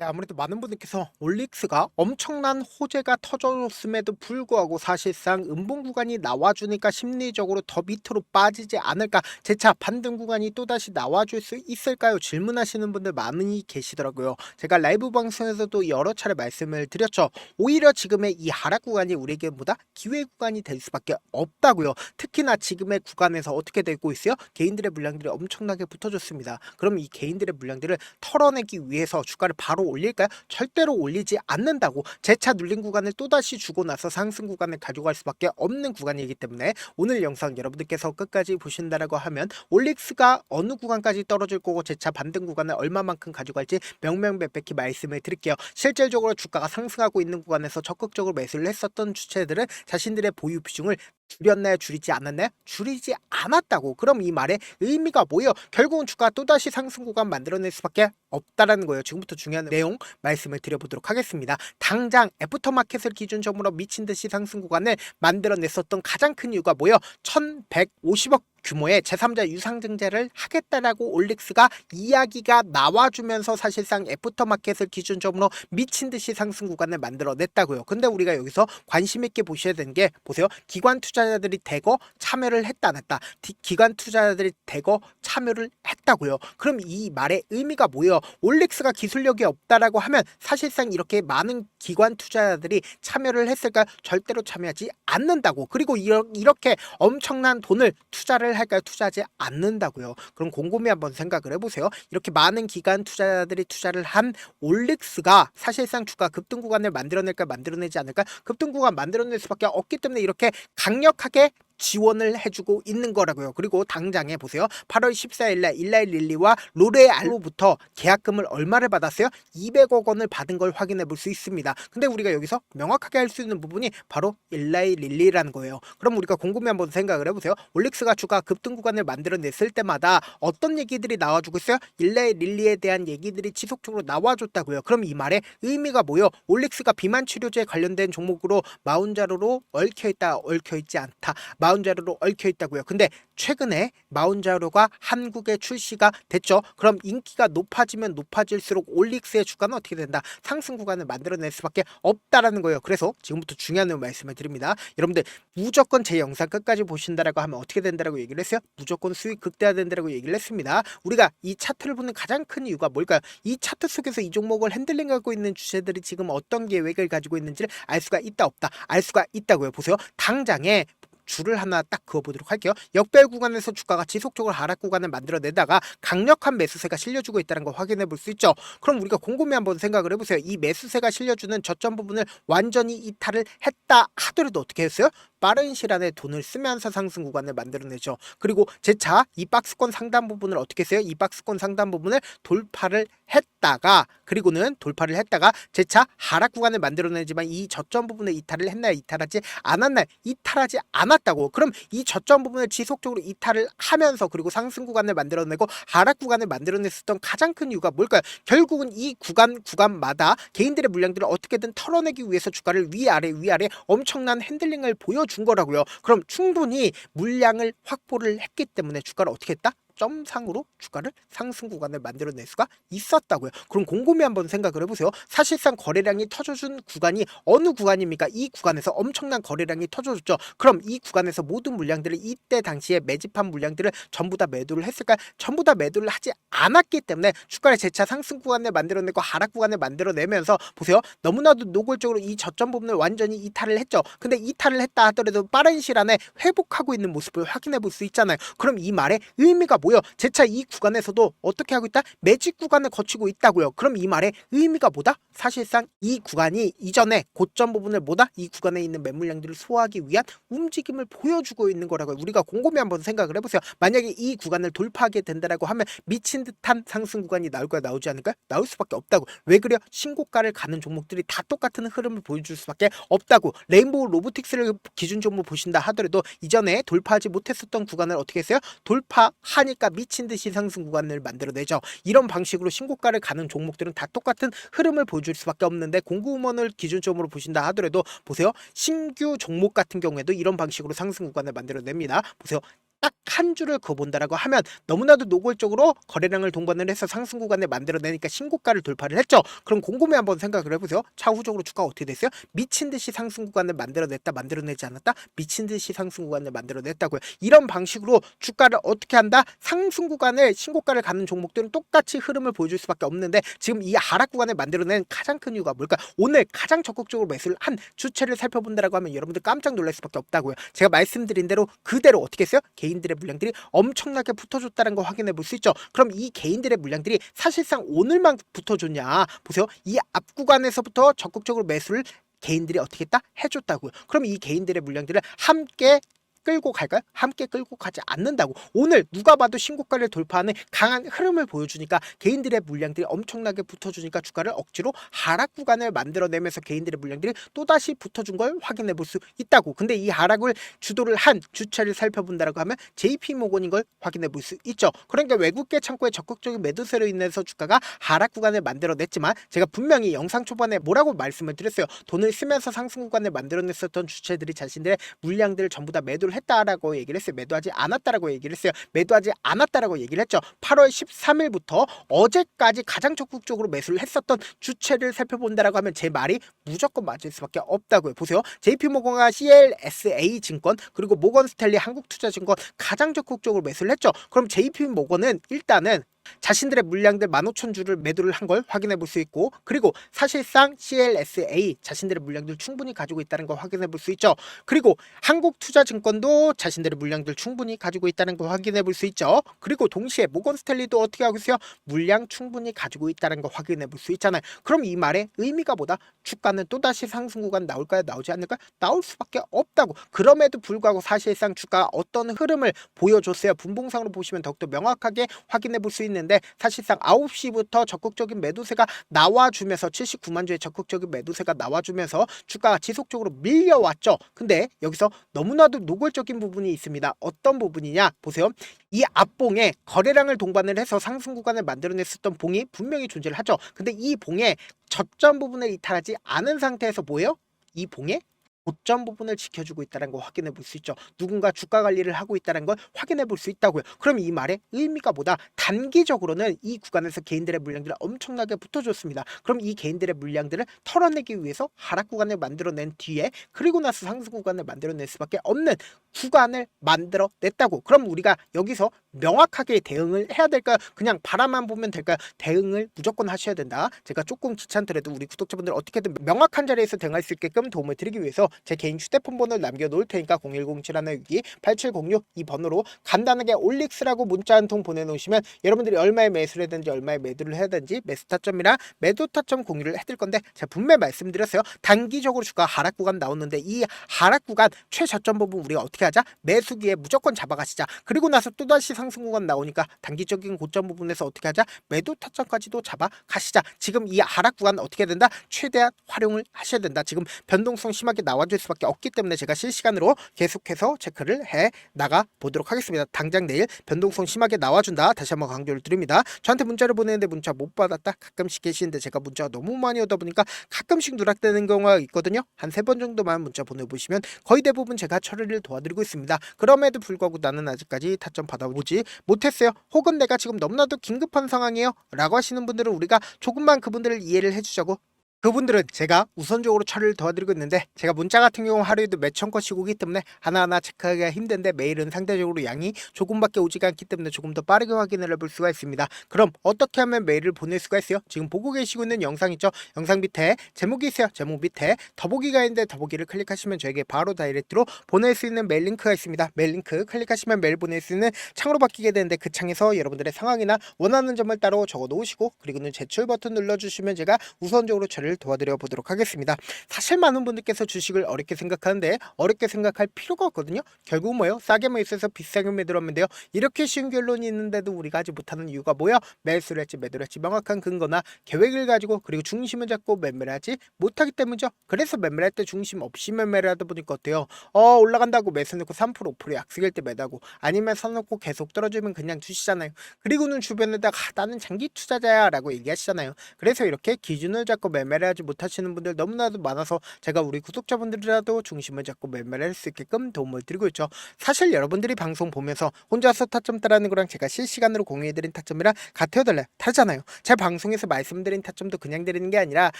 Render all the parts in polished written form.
네, 아무래도 많은 분들께서 올릭스가 엄청난 호재가 터졌음에도 불구하고 사실상 음봉 구간이 나와주니까 심리적으로 더 밑으로 빠지지 않을까, 재차 반등 구간이 또다시 나와줄 수 있을까요? 질문하시는 분들 많이 계시더라고요. 제가 라이브 방송에서도 여러 차례 말씀을 드렸죠. 오히려 지금의 이 하락 구간이 우리에게 보다 기회 구간이 될 수밖에 없다고요. 특히나 지금의 구간에서 어떻게 되고 있어요? 개인들의 물량들이 엄청나게 붙어줬습니다. 그럼 이 개인들의 물량들을 털어내기 위해서 주가를 바로 올릴까요? 절대로 올리지 않는다고. 재차 눌린 구간을 또다시 주고 나서 상승 구간을 가져갈 수밖에 없는 구간이기 때문에 오늘 영상 여러분들께서 끝까지 보신다라고 하면 올릭스가 어느 구간까지 떨어질 거고 재차 반등 구간을 얼마만큼 가져갈지 명명백백히 말씀을 드릴게요. 실질적으로 주가가 상승하고 있는 구간에서 적극적으로 매수를 했었던 주체들은 자신들의 보유 비중을 줄였나요? 줄이지 않았나요? 줄이지 않았다고. 그럼 이 말의 의미가 뭐예요? 결국은 주가가 또다시 상승 구간 만들어낼 수밖에 없다라는 거예요. 지금부터 중요한 내용 말씀을 드려보도록 하겠습니다. 당장 애프터마켓을 기준점으로 미친 듯이 상승 구간을 만들어냈었던 가장 큰 이유가 뭐예요? 1150억 규모의 제3자 유상증자를 하겠다라고 올릭스가 이야기가 나와주면서 사실상 애프터마켓을 기준점으로 미친 듯이 상승 구간을 만들어냈다고요. 근데 우리가 여기서 관심 있게 보셔야 되는 게, 보세요. 기관 투자자들이 대거 참여를 했다 안 했다. 기관 투자자들이 대거 참여를 했다고요. 그럼 이 말의 의미가 뭐예요? 올릭스가 기술력이 없다라고 하면 사실상 이렇게 많은 기관 투자자들이 참여를 했을까? 절대로 참여하지 않는다고. 그리고 이렇게 엄청난 돈을 투자를 할까요? 투자하지 않는다고요. 그럼 곰곰이 한번 생각을 해보세요. 이렇게 많은 기관 투자자들이 투자를 한 올릭스가 사실상 주가 급등 구간을 만들어낼까 만들어내지 않을까? 급등 구간 만들어낼 수밖에 없기 때문에 이렇게 강력하게 지원을 해주고 있는 거라고요. 그리고 당장에 보세요. 8월 14일날 일라이릴리와 로레알로부터 계약금을 얼마를 받았어요? 200억 원을 받은 걸 확인해 볼 수 있습니다. 근데 우리가 여기서 명확하게 할 수 있는 부분이 바로 일라이릴리라는 거예요. 그럼 우리가 곰곰이 한번 생각을 해보세요. 올릭스가 주가 급등 구간을 만들어냈을 때마다 어떤 얘기들이 나와주고 있어요? 일라이릴리에 대한 얘기들이 지속적으로 나와줬다고요. 그럼 이 말의 의미가 뭐예요? 올릭스가 비만 치료제에 관련된 종목으로 마운자로로 얽혀있다, 얽혀있지 않다. 마운자로로 얽혀있다고요. 근데 최근에 마운자로가 한국에 출시가 됐죠. 그럼 인기가 높아지면 높아질수록 올릭스의 주가는 어떻게 된다? 상승 구간을 만들어낼 수밖에 없다라는 거예요. 그래서 지금부터 중요한 말씀을 드립니다. 여러분들 무조건 제 영상 끝까지 보신다라고 하면 어떻게 된다라고 얘기를 했어요? 무조건 수익 극대화된다라고 얘기를 했습니다. 우리가 이 차트를 보는 가장 큰 이유가 뭘까요? 이 차트 속에서 이 종목을 핸들링하고 있는 주체들이 지금 어떤 계획을 가지고 있는지를 알 수가 있다 없다? 알 수가 있다고요. 보세요. 당장에 줄을 하나 딱 그어보도록 할게요. 역별 구간에서 주가가 지속적으로 하락 구간을 만들어내다가 강력한 매수세가 실려주고 있다는 걸 확인해 볼 수 있죠. 그럼 우리가 곰곰이 한번 생각을 해보세요. 이 매수세가 실려주는 저점 부분을 완전히 이탈을 했다 하더라도 어떻게 했어요? 빠른 시간에 돈을 쓰면서 상승 구간을 만들어내죠. 그리고 재차 이 박스권 상단 부분을 어떻게 했어요? 이 박스권 상단 부분을 돌파를 했다가, 그리고는 돌파를 했다가 재차 하락 구간을 만들어내지만 이 저점 부분을 이탈을 했나요? 이탈하지 않았나요? 이탈하지 않았다고. 그럼 이 저점 부분을 지속적으로 이탈을 하면서 그리고 상승 구간을 만들어내고 하락 구간을 만들어냈었던 가장 큰 이유가 뭘까요? 결국은 이 구간마다 개인들의 물량들을 어떻게든 털어내기 위해서 주가를 위아래 엄청난 핸들링을 보여준 거라고요. 그럼 충분히 물량을 확보를 했기 때문에 주가를 어떻게 했다? 점상으로 주가를 상승 구간을 만들어낼 수가 있었다고요. 그럼 곰곰이 한번 생각을 해보세요. 사실상 거래량이 터져준 구간이 어느 구간입니까? 이 구간에서 엄청난 거래량이 터져줬죠. 그럼 이 구간에서 모든 물량들을 이때 당시에 매집한 물량들을 전부 다 매도를 했을까요? 전부 다 매도를 하지 않았기 때문에 주가를 재차 상승 구간을 만들어내고 하락 구간을 만들어내면서 보세요. 너무나도 노골적으로 이 저점 부분을 완전히 이탈을 했죠. 근데 이탈을 했다 하더라도 빠른 시간에 회복하고 있는 모습을 확인해 볼 수 있잖아요. 그럼 이 말의 의미가 뭐예요? 재차 이 구간에서도 어떻게 하고 있다? 매집 구간을 거치고 있다고요. 그럼 이 말의 의미가 뭐다? 사실상 이 구간이 이전에 고점 부분을 뭐다? 이 구간에 있는 매물량들을 소화하기 위한 움직임을 보여주고 있는 거라고요. 우리가 곰곰이 한번 생각을 해보세요. 만약에 이 구간을 돌파하게 된다라고 하면 미친 듯한 상승 구간이 나올까요? 나오지 않을까요? 나올 수밖에 없다고. 왜 그래요? 신고가를 가는 종목들이 다 똑같은 흐름을 보여줄 수밖에 없다고. 레인보우 로보틱스를 기준점으로 보신다 하더라도 이전에 돌파하지 못했었던 구간을 어떻게 했어요? 돌파하니까 미친 듯이 상승 구간을 만들어내죠. 이런 방식으로 신고가를 가는 종목들은 다 똑같은 흐름을 보여줄 수밖에 없는데, 공구먼을 기준점으로 보신다 하더라도 보세요. 신규 종목 같은 경우에도 이런 방식으로 상승 구간을 만들어냅니다. 보세요. 딱 한 줄을 그어본다라고 하면 너무나도 노골적으로 거래량을 동반을 해서 상승 구간을 만들어내니까 신고가를 돌파를 했죠. 그럼 곰곰이 한번 생각을 해보세요. 차후적으로 주가가 어떻게 됐어요? 미친 듯이 상승 구간을 만들어냈다, 만들어내지 않았다? 미친 듯이 상승 구간을 만들어냈다고요. 이런 방식으로 주가를 어떻게 한다? 상승 구간을 신고가를 가는 종목들은 똑같이 흐름을 보여줄 수밖에 없는데 지금 이 하락 구간을 만들어낸 가장 큰 이유가 뭘까? 오늘 가장 적극적으로 매수를 한 주체를 살펴본다라고 하면 여러분들 깜짝 놀랄 수밖에 없다고요. 제가 말씀드린 대로 그대로 어떻게 했어요? 개인들의 물량들이 엄청나게 붙어줬다는 거 확인해 볼 수 있죠. 그럼 이 개인들의 물량들이 사실상 오늘만 붙어줬냐? 보세요. 이 앞 구간에서부터 적극적으로 매수를 개인들이 어떻게 했다? 해줬다고요. 그럼 이 개인들의 물량들을 함께 끌고 갈까요? 함께 끌고 가지 않는다고. 오늘 누가 봐도 신고가를 돌파하는 강한 흐름을 보여주니까 개인들의 물량들이 엄청나게 붙어주니까 주가를 억지로 하락 구간을 만들어내면서 개인들의 물량들이 또다시 붙어준 걸 확인해 볼 수 있다고. 근데 이 하락을 주도를 한 주체를 살펴본다라고 하면 JP모건인 걸 확인해 볼 수 있죠. 그러니까 외국계 창고의 적극적인 매도세로 인해서 주가가 하락 구간을 만들어냈지만 제가 분명히 영상 초반에 뭐라고 말씀을 드렸어요. 돈을 쓰면서 상승 구간을 만들어냈었던 주체들이 자신들의 물량들을 전부 다 매도를 했다라고 얘기를 했어요. 매도하지 않았다라고 얘기를 했어요. 매도하지 않았다라고 얘기를 했죠. 8월 13일부터 어제까지 가장 적극적으로 매수를 했었던 주체를 살펴본다라고 하면 제 말이 무조건 맞을 수밖에 없다고요. 보세요. JP모건과 CLSA 증권 그리고 모건스탠리 한국투자증권 가장 적극적으로 매수를 했죠. 그럼 JP모건은 일단은 자신들의 물량들 15,000주를 매도를 한 걸 확인해 볼 수 있고 그리고 사실상 CLSA 자신들의 물량들 충분히 가지고 있다는 걸 확인해 볼 수 있죠. 그리고 한국투자증권도 자신들의 물량들 충분히 가지고 있다는 걸 확인해 볼 수 있죠. 그리고 동시에 모건스탠리도 어떻게 하고 있어요? 물량 충분히 가지고 있다는 걸 확인해 볼 수 있잖아요. 그럼 이 말의 의미가 뭐다? 주가는 또다시 상승 구간 나올까요? 나오지 않을까요? 나올 수밖에 없다고. 그럼에도 불구하고 사실상 주가가 어떤 흐름을 보여줬어요. 분봉상으로 보시면 더욱더 명확하게 확인해 볼 수 있는데 사실상 9시부터 적극적인 매도세가 나와주면서 79만 주의 적극적인 매도세가 나와주면서 주가가 지속적으로 밀려왔죠. 근데 여기서 너무나도 노골적인 부분이 있습니다. 어떤 부분이냐? 보세요. 이 앞봉에 거래량을 동반을 해서 상승 구간을 만들어냈었던 봉이 분명히 존재를 하죠. 근데 이 봉에 저점 부분을 이탈하지 않은 상태에서 뭐예요? 이 봉에 고점 부분을 지켜주고 있다는 걸 확인해 볼 수 있죠. 누군가 주가 관리를 하고 있다는 걸 확인해 볼 수 있다고요. 그럼 이 말의 의미가 뭐다? 단기적으로는 이 구간에서 개인들의 물량들을 엄청나게 붙어줬습니다. 그럼 이 개인들의 물량들을 털어내기 위해서 하락 구간을 만들어낸 뒤에 그리고 나서 상승 구간을 만들어낼 수밖에 없는 구간을 만들어냈다고. 그럼 우리가 여기서 명확하게 대응을 해야 될까요? 그냥 바라만 보면 될까요? 대응을 무조건 하셔야 된다. 제가 조금 귀찮더라도 우리 구독자분들 어떻게든 명확한 자리에서 대응할 수 있게끔 도움을 드리기 위해서 제 개인 휴대폰 번호를 남겨놓을 테니까 010-7162-8706 이 번호로 간단하게 올릭스라고 문자 한 통 보내놓으시면 여러분들이 얼마에 매수를 해든지 얼마에 매도를 해야 되는지 매수 타점이랑 매도 타점 공유를 해드릴 건데 제가 분명히 말씀드렸어요. 단기적으로 주가 하락 구간 나오는데 이 하락 구간 최저점 부분 우리가 어떻게 하자? 매수기에 무조건 잡아가시자. 그리고 나서 또다시 상승 구간 나오니까 단기적인 고점 부분에서 어떻게 하자? 매도 타점까지도 잡아가시자. 지금 이 하락 구간 어떻게 된다? 최대한 활용을 하셔야 된다. 지금 변동성 심하게 나와줄 수밖에 없기 때문에 제가 실시간으로 계속해서 체크를 해 나가 보도록 하겠습니다. 당장 내일 변동성 심하게 나와준다. 다시 한번 강조를 드립니다. 저한테 문자를 보내는데 문자 못 받았다. 가끔씩 계시는데 제가 문자가 너무 많이 오다 보니까 가끔씩 누락되는 경우가 있거든요. 한 3번 정도만 문자 보내보시면 거의 대부분 제가 처리를 도와드리고 있습니다. 그럼에도 불구하고 나는 아직까지 타점 받아보지 못했어요. 혹은 내가 지금 너무나도 긴급한 상황이에요 라고 하시는 분들은 우리가 조금만 그분들을 이해를 해주자고 그분들은 제가 우선적으로 처리를 도와드리고 있는데 제가 문자 같은 경우 하루에도 몇천 건씩 오기 때문에 하나하나 체크하기가 힘든데 메일은 상대적으로 양이 조금밖에 오지가 않기 때문에 조금 더 빠르게 확인을 해볼 수가 있습니다. 그럼 어떻게 하면 메일을 보낼 수가 있어요? 지금 보고 계시고 있는 영상 있죠? 영상 밑에 제목이 있어요. 제목 밑에 더보기가 있는데 더보기를 클릭하시면 저에게 바로 다이렉트로 보낼 수 있는 메일 링크가 있습니다. 메일 링크 클릭하시면 메일 보낼 수 있는 창으로 바뀌게 되는데 그 창에서 여러분들의 상황이나 원하는 점을 따로 적어 놓으시고 그리고는 제출 버튼 눌러주시면 제가 우선적으로 처리를 도와드려 보도록 하겠습니다. 사실 많은 분들께서 주식을 어렵게 생각하는데 어렵게 생각할 필요가 없거든요. 결국 뭐예요? 싸게 매수해서 비싸게 매도하면 돼요. 이렇게 쉬운 결론이 있는데도 우리가 하지 못하는 이유가 뭐야? 매수를 했지 매도를 했지 명확한 근거나 계획을 가지고 그리고 중심을 잡고 매매를 하지 못하기 때문이죠. 그래서 매매를 할 때 중심 없이 매매를 하다 보니까 어때요? 올라간다고 매수 넣고 3% 5% 약속일 때 매다고 아니면 사놓고 계속 떨어지면 그냥 주시잖아요. 그리고는 주변에다가 나는 장기 투자자야 라고 얘기하시잖아요. 그래서 이렇게 기준을 잡고 매매를 매매를 하지 못하시는 분들 너무나도 많아서 제가 우리 구독자분들이라도 중심을 잡고 매매를 할 수 있게끔 도움을 드리고 있죠. 사실 여러분들이 방송 보면서 혼자서 타점 따라하는 거랑 제가 실시간으로 공유해드린 타점이랑 같아요 달라요? 다르잖아요. 제 방송에서 말씀드린 타점도 그냥 드리는 게 아니라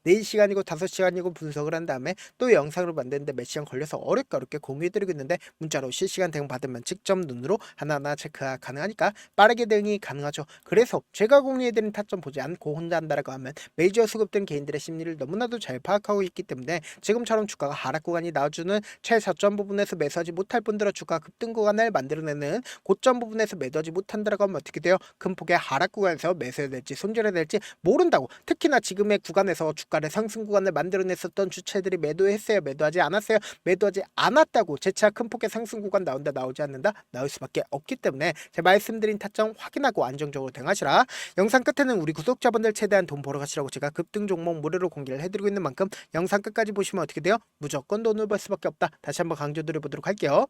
4시간이고 5시간이고 분석을 한 다음에 또 영상으로 만드는데 몇 시간 걸려서 어렵게 공유해드리고 있는데 문자로 실시간 대응 받으면 직접 눈으로 하나하나 체크가 가능하니까 빠르게 대응이 가능하죠. 그래서 제가 공유해드린 타점 보지 않고 혼자 한다라고 하면 메이저 수급된 개인들의 심리를 너무나도 잘 파악하고 있기 때문에 지금처럼 주가가 하락 구간이 나와주는 최저점 부분에서 매수하지 못할 분들은 주가 급등 구간을 만들어내는 고점 부분에서 매도하지 못한다라고 하면 어떻게 돼요? 큰 폭의 하락 구간에서 매수해야 될지 손절해야 될지 모른다고. 특히나 지금의 구간에서 주가를 상승 구간을 만들어냈었던 주체들이 매도했어요? 매도하지 않았어요? 매도하지 않았다고 재차 큰 폭의 상승 구간 나온다 나오지 않는다? 나올 수밖에 없기 때문에 제 말씀드린 타점 확인하고 안정적으로 대응하시라. 영상 끝에는 우리 구독자분들 최대한 돈 벌어 가시라고 제가 급등 종목 무료로 공개를 해드리고 있는 만큼 영상 끝까지 보시면 어떻게 돼요? 무조건 돈을 벌 수밖에 없다. 다시 한번 강조드려보도록 할게요.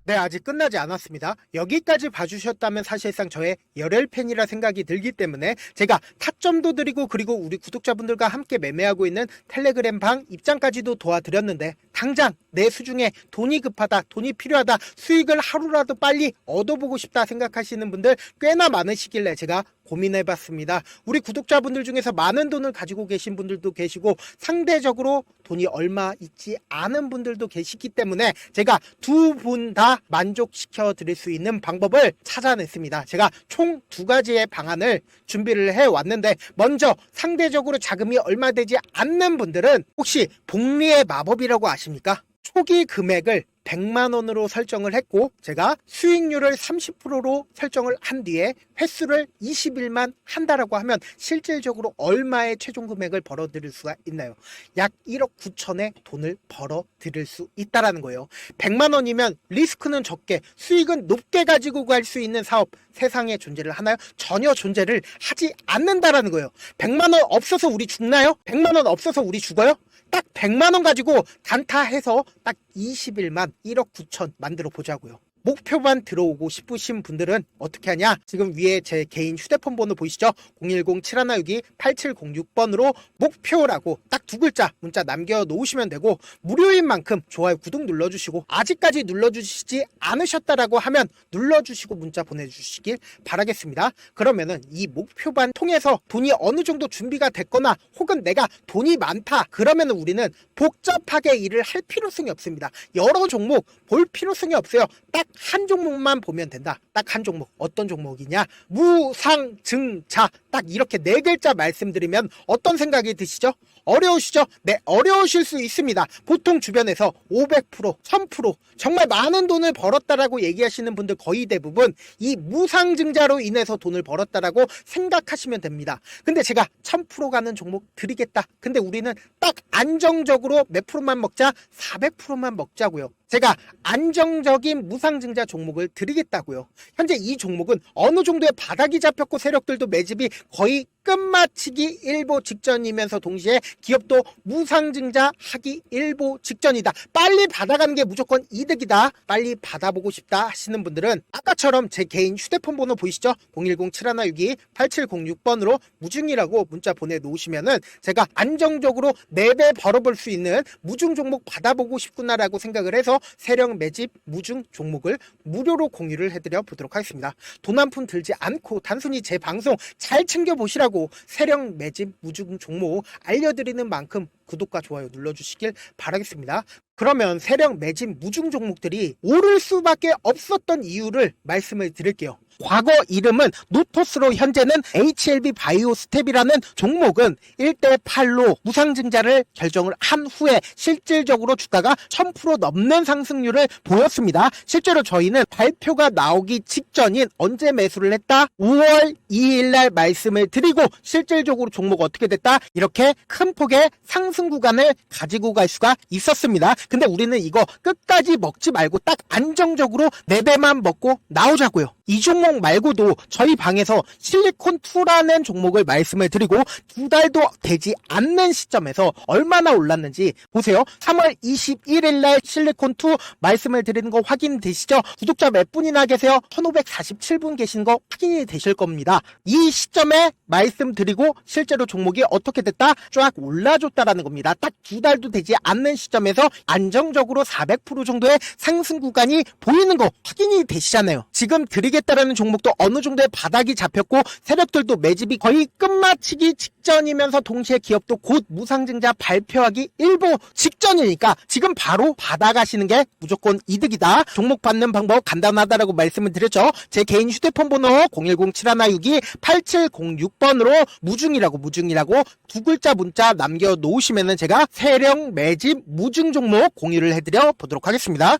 네, 아직 끝나지 않았습니다. 여기까지 봐주셨다면 사실상 저의 열혈팬이라 생각이 들기 때문에 제가 타점도 드리고 그리고 우리 구독자분들과 함께 매매하고 있는 텔레그램 방 입장까지도 도와드렸는데 당장 내 수중에 돈이 급하다, 돈이 필요하다, 수익을 하루라도 빨리 얻어보고 싶다 생각하시는 분들 꽤나 많으시길래 제가 고민해봤습니다. 우리 구독자분들 중에서 많은 돈을 가지고 계신 분들도 계시고 상대적으로 돈이 얼마 있지 않은 분들도 계시기 때문에 제가 두 분 다 만족시켜 드릴 수 있는 방법을 찾아냈습니다. 제가 총 2가지의 방안을 준비를 해왔는데 먼저 상대적으로 자금이 얼마 되지 않는 분들은 혹시 복리의 마법이라고 아십니까? 초기 금액을 100만원으로 설정을 했고 제가 수익률을 30%로 설정을 한 뒤에 횟수를 20일만 한다라고 하면 실질적으로 얼마의 최종 금액을 벌어 드릴 수가 있나요? 약 1억 9천의 돈을 벌어 드릴 수 있다라는 거예요. 100만원이면 리스크는 적게 수익은 높게 가지고 갈 수 있는 사업 세상에 존재를 하나요? 전혀 존재를 하지 않는다라는 거예요. 100만원 없어서 우리 죽나요? 100만원 없어서 우리 죽어요? 딱 100만원 가지고 단타해서 딱 20일만 1억 9천 만들어 보자고요. 목표만 들어오고 싶으신 분들은 어떻게 하냐? 지금 위에 제 개인 휴대폰 번호 보이시죠? 010-7162-8706번으로 목표라고 딱 2글자 문자 남겨놓으시면 되고 무료인 만큼 좋아요 구독 눌러주시고 아직까지 눌러주시지 않으셨다라고 하면 눌러주시고 문자 보내주시길 바라겠습니다. 그러면은 이 목표반 통해서 돈이 어느 정도 준비가 됐거나 혹은 내가 돈이 많다 그러면은 우리는 복잡하게 일을 할 필요성이 없습니다. 여러 종목 볼 필요성이 없어요. 딱 한 종목만 보면 된다. 딱 한 종목. 어떤 종목이냐? 무상증자. 딱 이렇게 4글자 말씀드리면 어떤 생각이 드시죠? 어려우시죠? 네, 어려우실 수 있습니다. 보통 주변에서 500%, 1000% 정말 많은 돈을 벌었다라고 얘기하시는 분들 거의 대부분 이 무상증자로 인해서 돈을 벌었다라고 생각하시면 됩니다. 근데 제가 1000% 가는 종목 드리겠다. 근데 우리는 딱 안정적으로 몇 프로만 먹자? 400%만 먹자고요. 제가 안정적인 무상증자 종목을 드리겠다고요. 현재 이 종목은 어느 정도의 바닥이 잡혔고 세력들도 매집이 거의 끝마치기 일보 직전이면서 동시에 기업도 무상증자 하기 일보 직전이다. 빨리 받아가는 게 무조건 이득이다. 빨리 받아보고 싶다 하시는 분들은 아까처럼 제 개인 휴대폰 번호 보이시죠? 010-7162-8706번으로 무중이라고 문자 보내놓으시면은 제가 안정적으로 4배 벌어볼 수 있는 무중 종목 받아보고 싶구나라고 생각을 해서 세력 매집 무중 종목을 무료로 공유를 해드려 보도록 하겠습니다. 돈 한 푼 들지 않고 단순히 제 방송 잘 챙겨보시라고 세력 매집 무중 종목 알려드리는 만큼 구독과 좋아요 눌러주시길 바라겠습니다. 그러면 세력 매집 무중 종목들이 오를 수밖에 없었던 이유를 말씀을 드릴게요. 과거 이름은 노토스로 현재는 HLB 바이오스텝이라는 종목은 1대8로 무상증자를 결정을 한 후에 실질적으로 주가가 1000% 넘는 상승률을 보였습니다. 실제로 저희는 발표가 나오기 직전인 언제 매수를 했다? 5월 2일날 말씀을 드리고 실질적으로 종목 어떻게 됐다? 이렇게 큰 폭의 상승 구간을 가지고 갈 수가 있었습니다. 근데 우리는 이거 끝까지 먹지 말고 딱 안정적으로 4배만 먹고 나오자고요. 이 종목 종목 말고도 저희 방에서 실리콘2라는 종목을 말씀을 드리고 2달도 되지 않는 시점에서 얼마나 올랐는지 보세요. 3월 21일 날 실리콘2 말씀을 드리는 거 확인되시죠? 구독자 몇 분이나 계세요? 1547분 계신 거 확인이 되실 겁니다. 이 시점에 말씀드리고 실제로 종목이 어떻게 됐다? 쫙 올라줬다라는 겁니다. 딱 2달도 되지 않는 시점에서 안정적으로 400% 정도의 상승 구간이 보이는 거 확인이 되시잖아요. 지금 드리겠다라는 종목도 어느 정도의 바닥이 잡혔고 세력들도 매집이 거의 끝마치기 직전이면서 동시에 기업도 곧 무상증자 발표하기 일보 직전이니까 지금 바로 받아가시는 게 무조건 이득이다. 종목 받는 방법 간단하다라고 말씀을 드렸죠. 제 개인 휴대폰 번호 010-7162-8706번으로 무중이라고 두 글자 문자 남겨놓으시면은 제가 세력 매집 무중 종목 공유를 해드려 보도록 하겠습니다.